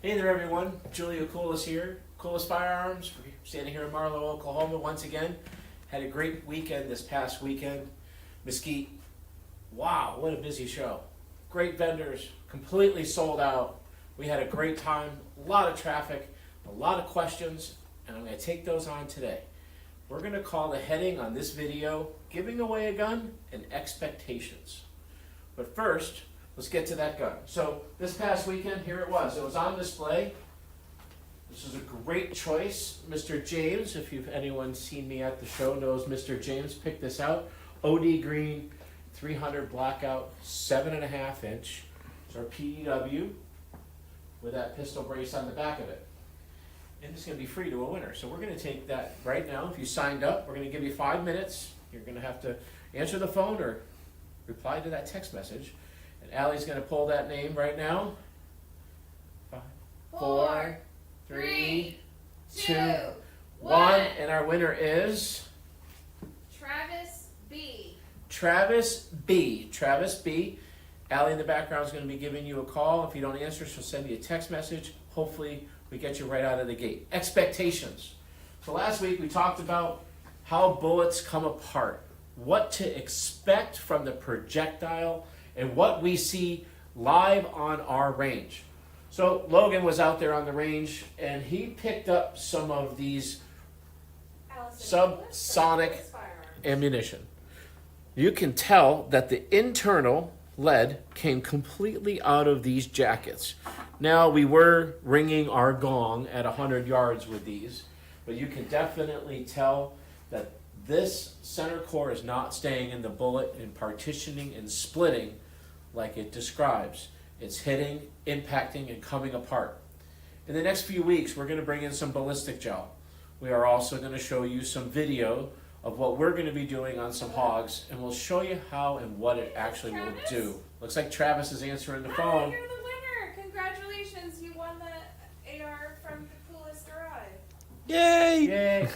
Hey there everyone, Julio Coolis here, Coolis Firearms. We're standing here in Marlow, Oklahoma once again. Had a great weekend this past weekend. Mesquite, wow, what a busy show. Great vendors, completely sold out. We had a great time, a lot of traffic, a lot of questions, and I'm going to take those on today. We're going to call the heading on this video, Giving Away a Gun and Expectations. But first, let's get to that gun. So this past weekend, here it was. It was on display. This is a great choice. Mr. James, if anyone seen me at the show, knows Mr. James picked this out. OD green, 300 blackout, 7.5 inch. It's our PDW with that pistol brace on the back of it. And it's going to be free to a winner. So we're going to take that right now. If you signed up, we're going to give you 5 minutes. You're going to have to answer the phone or reply to that text message. And Allie's going to pull that name right now. 5, 4, 3, 2, 1. And our winner is Travis B. Travis B. Travis B. Allie in the background is going to be giving you a call. If you don't answer, she'll send you a text message. Hopefully, we get you right out of the gate. Expectations. So last week we talked about how bullets come apart, what to expect from the projectile, and what we see live on our range. So Logan was out there on the range, and he picked up some of these subsonic ammunition. You can tell that the internal lead came completely out of these jackets. Now, we were ringing our gong at 100 yards with these, but you can definitely tell that this center core is not staying in the bullet and partitioning and splitting like it describes. It's hitting, impacting, and coming apart. In the next few weeks, we're going to bring in some ballistic gel. We are also going to show you some video of what we're going to be doing on some hogs, and we'll show you how and what it actually will do. Looks like Travis is answering the phone. You're the winner! Congratulations, you won the AR from the Coolest Garage. Yay! Yay!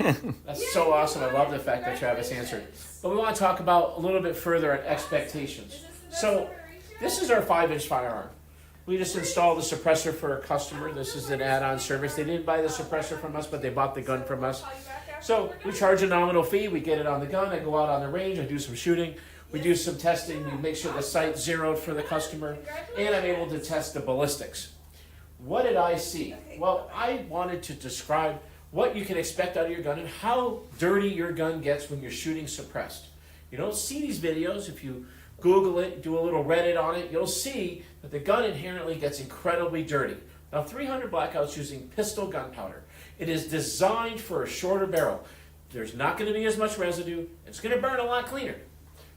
That's so awesome. I love the fact that Travis answered. But we want to talk about a little bit further on expectations. So this is our 5-inch firearm. We just installed the suppressor for a customer. This is an add-on service. They didn't buy the suppressor from us, but they bought the gun from us. So we charge a nominal fee. We get it on the gun. I go out on the range. I do some shooting. We do some testing. We make sure the site's zeroed for the customer. And I'm able to test the ballistics. What did I see? Well, I wanted to describe what you can expect out of your gun and how dirty your gun gets when you're shooting suppressed. You don't see these videos. If you Google it, do a little Reddit on it, you'll see that the gun inherently gets incredibly dirty. Now, 300 blackouts using pistol gunpowder. It is designed for a shorter barrel. There's not going to be as much residue. It's going to burn a lot cleaner.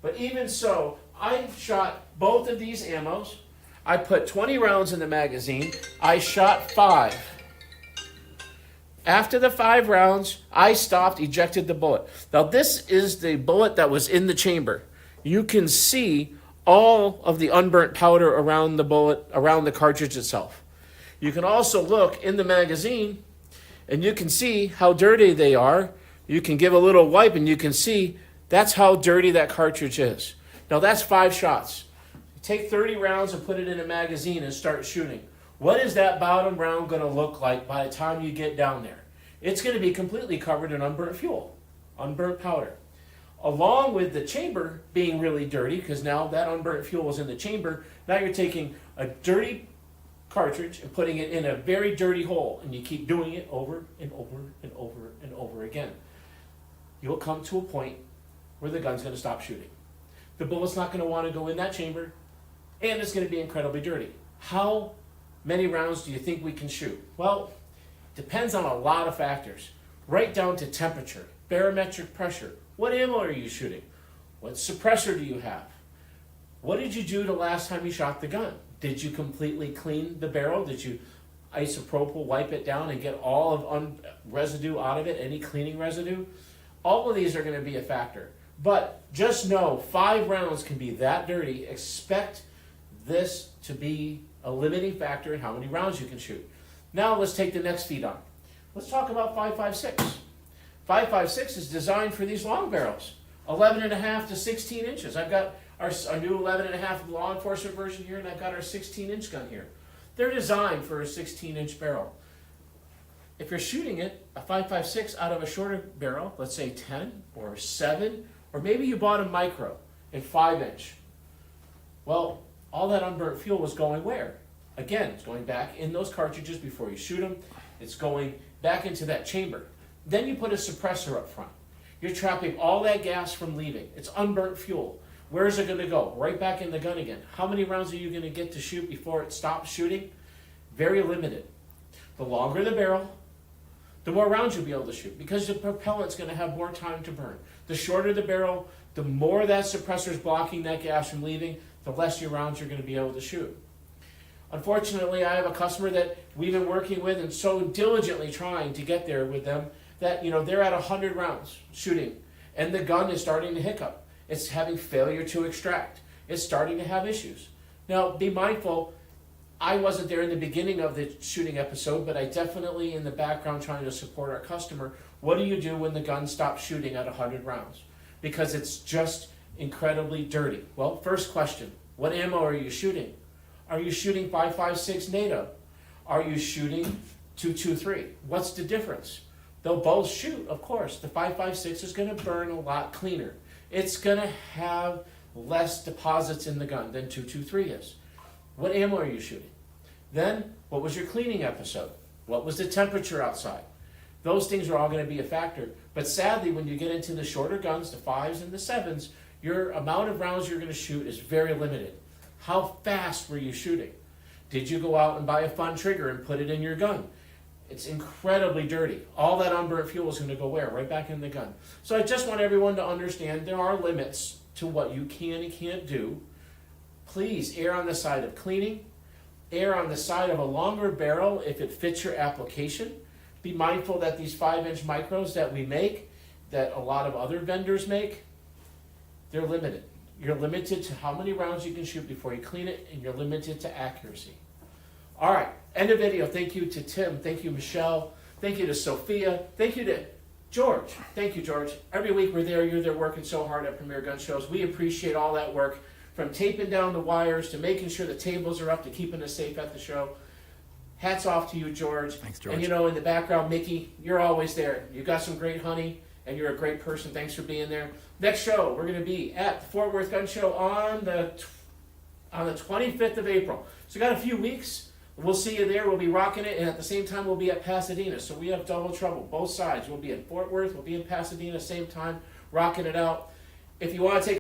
But even so, I shot both of these ammos. I put 20 rounds in the magazine. I shot 5. After the 5 rounds, I stopped, ejected the bullet. Now, this is the bullet that was in the chamber. You can see all of the unburnt powder around the bullet, around the cartridge itself. You can also look in the magazine, and you can see how dirty they are. You can give a little wipe, and you can see that's how dirty that cartridge is. Now, that's 5 shots. You take 30 rounds and put it in a magazine and start shooting. What is that bottom round going to look like by the time you get down there? It's going to be completely covered in unburnt fuel, unburnt powder. Along with the chamber being really dirty, because now that unburnt fuel is in the chamber, now you're taking a dirty cartridge and putting it in a very dirty hole, and you keep doing it over and over and over and over again. You'll come to a point where the gun's going to stop shooting. The bullet's not going to want to go in that chamber, and it's going to be incredibly dirty. How many rounds do you think we can shoot? Well, depends on a lot of factors, right down to temperature, barometric pressure. What ammo are you shooting? What suppressor do you have? What did you do the last time you shot the gun? Did you completely clean the barrel? Did you isopropyl wipe it down and get all of residue out of it, any cleaning residue? All of these are going to be a factor. But just know 5 rounds can be that dirty. Expect this to be a limiting factor in how many rounds you can shoot. Now let's take the next feed on. Let's talk about 5.56. 5.56 is designed for these long barrels, 11.5 to 16 inches. I've got our new 11.5 law enforcement version here, and I've got our 16-inch gun here. They're designed for a 16-inch barrel. If you're shooting it, a 5.56 out of a shorter barrel, let's say 10 or 7, or maybe you bought a micro in 5-inch. Well, all that unburnt fuel was going where? Again, it's going back in those cartridges before you shoot them. It's going back into that chamber. Then you put a suppressor up front. You're trapping all that gas from leaving. It's unburnt fuel. Where is it going to go? Right back in the gun again. How many rounds are you going to get to shoot before it stops shooting? Very limited. The longer the barrel, the more rounds you'll be able to shoot because the propellant's going to have more time to burn. The shorter the barrel, the more that suppressor's blocking that gas from leaving, the less your rounds you're going to be able to shoot. Unfortunately, I have a customer that we've been working with and so diligently trying to get there with them that they're at 100 rounds shooting and the gun is starting to hiccup. It's having failure to extract. It's starting to have issues. Now, be mindful, I wasn't there in the beginning of the shooting episode, but I definitely in the background trying to support our customer. What do you do when the gun stops shooting at 100 rounds? Because it's just incredibly dirty. Well, first question, what ammo are you shooting? Are you shooting 5.56 NATO? Are you shooting 223? What's the difference? They'll both shoot, of course. The 5.56 is going to burn a lot cleaner. It's going to have less deposits in the gun than 223 is. What ammo are you shooting? Then, what was your cleaning episode? What was the temperature outside? Those things are all going to be a factor. But sadly, when you get into the shorter guns, the 5s and the 7s, your amount of rounds you're going to shoot is very limited. How fast were you shooting? Did you go out and buy a fun trigger and put it in your gun? It's incredibly dirty. All that unburnt fuel is going to go where? Right back in the gun. So I just want everyone to understand there are limits to what you can and can't do. Please err on the side of cleaning. Err on the side of a longer barrel if it fits your application. Be mindful that these 5-inch micros that we make, that a lot of other vendors make, they're limited. You're limited to how many rounds you can shoot before you clean it, and you're limited to accuracy. All right, end of video. Thank you to Tim. Thank you, Michelle. Thank you to Sophia. Thank you to George. Thank you, George. Every week we're there. You're there working so hard at Premier Gun Shows. We appreciate all that work, from taping down the wires to making sure the tables are up to keeping us safe at the show. Hats off to you, George. Thanks, George. And in the background, Mickey, you're always there. You got some great honey, and you're a great person. Thanks for being there. Next show, we're going to be at the Fort Worth Gun Show on the 25th of April. So we got a few weeks. We'll see you there. We'll be rocking it, and at the same time, we'll be at Pasadena. So we have double trouble, both sides. We'll be at Fort Worth. We'll be in Pasadena, same time, rocking it out. If you want to take